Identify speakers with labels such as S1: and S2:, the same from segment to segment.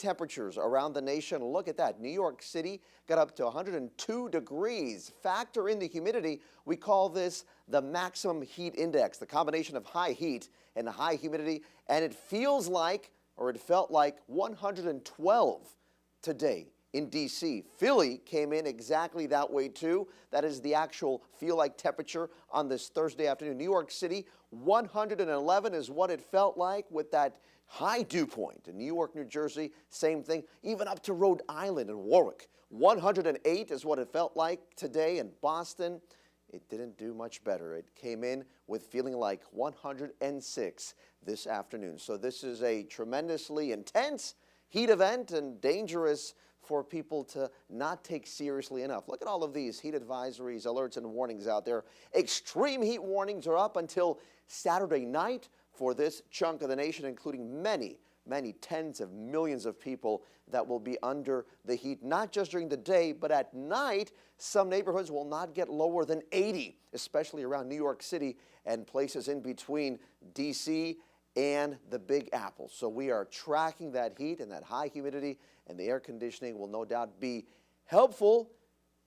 S1: temperatures around the nation. Look at that. New York City got up to 102 degrees. Factor in the humidity. We call this the maximum heat index, the combination of high heat and high humidity. And it feels like, or it felt like, 112 today in D.C. Philly came in exactly that way too. That is the actual feel-like temperature on this Thursday afternoon. New York City, 111 is what it felt like with that high dew point. In New York, New Jersey, same thing. Even up to Rhode Island and Warwick, 108 is what it felt like today. In Boston, it didn't do much better. It came in with feeling like 106 this afternoon. So this is a tremendously intense heat event and dangerous for people to not take seriously enough. Look at all of these heat advisories, alerts, and warnings out there. Extreme heat warnings are up until Saturday night for this chunk of the nation, including many tens of millions of people that will be under the heat, not just during the day, but at night. Some neighborhoods will not get lower than 80, especially around New York City and places in between D.C. and the Big Apple. So we are tracking that heat and that high humidity, and the air conditioning will no doubt be helpful,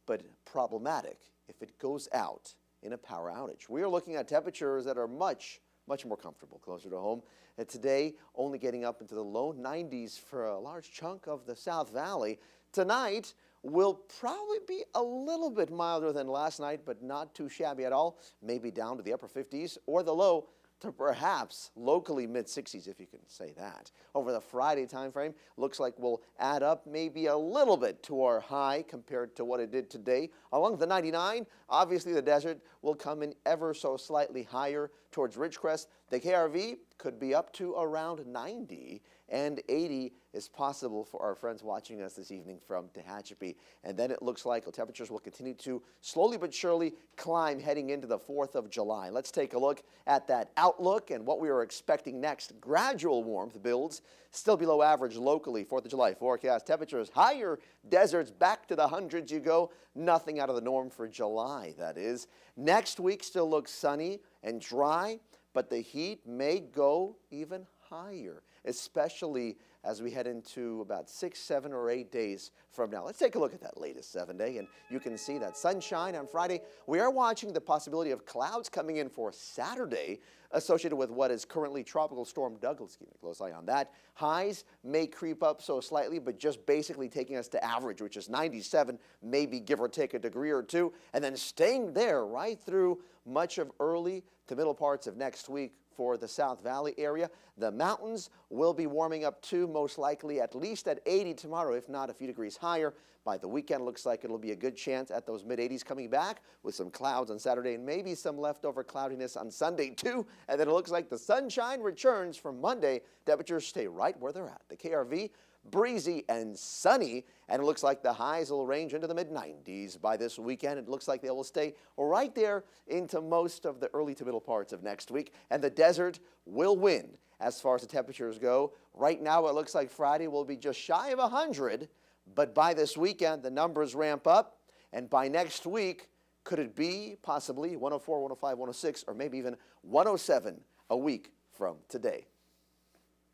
S1: but problematic if it goes out in a power outage. We are looking at temperatures that are much more comfortable, closer to home. And today, only getting up into the low 90s for a large chunk of the South Valley. Tonight will probably be a little bit milder than last night, but not too shabby at all. Maybe down to the upper 50s or the low to perhaps locally mid-60s, if you can say that. Over the Friday time frame, looks like we'll add up maybe a little bit to our high compared to what it did today. Along the 99, obviously the desert will come in ever so slightly higher towards Ridgecrest. The KRV could be up to around 90, and 80 is possible for our friends watching us this evening from Tehachapi. And then it looks like the temperatures will continue to slowly but surely climb heading into the 4th of July. Let's take a look at that outlook and what we are expecting next. Gradual warmth builds, still below average locally. 4th of July forecast temperatures higher, deserts back to the hundreds you go. Nothing out of the norm for July, that is. Next week still looks sunny and dry, but the heat may go even higher, especially as we head into about 6, 7, or 8 days from now. Let's take a look at that latest 7-day, and you can see that sunshine on Friday. We are watching the possibility of clouds coming in for Saturday associated with what is currently Tropical Storm Douglas. Keep a close eye on that. Highs may creep up so slightly, but just basically taking us to average, which is 97, maybe give or take a degree or two, and then staying there right through much of early to middle parts of next week for the South Valley area. The mountains will be warming up too, most likely at least at 80 tomorrow, if not a few degrees higher. By the weekend, looks like it'll be a good chance at those mid-80s coming back with some clouds on Saturday and maybe some leftover cloudiness on Sunday too. And then it looks like the sunshine returns from Monday. Temperatures stay right where they're at. The KRV, breezy and sunny, and it looks like the highs will range into the mid-90s by this weekend. It looks like they will stay right there into most of the early to middle parts of next week, and the desert will win as far as the temperatures go. Right now, it looks like Friday will be just shy of 100, but by this weekend, the numbers ramp up, and by next week, could it be possibly 104, 105, 106, or maybe even 107 a week from today?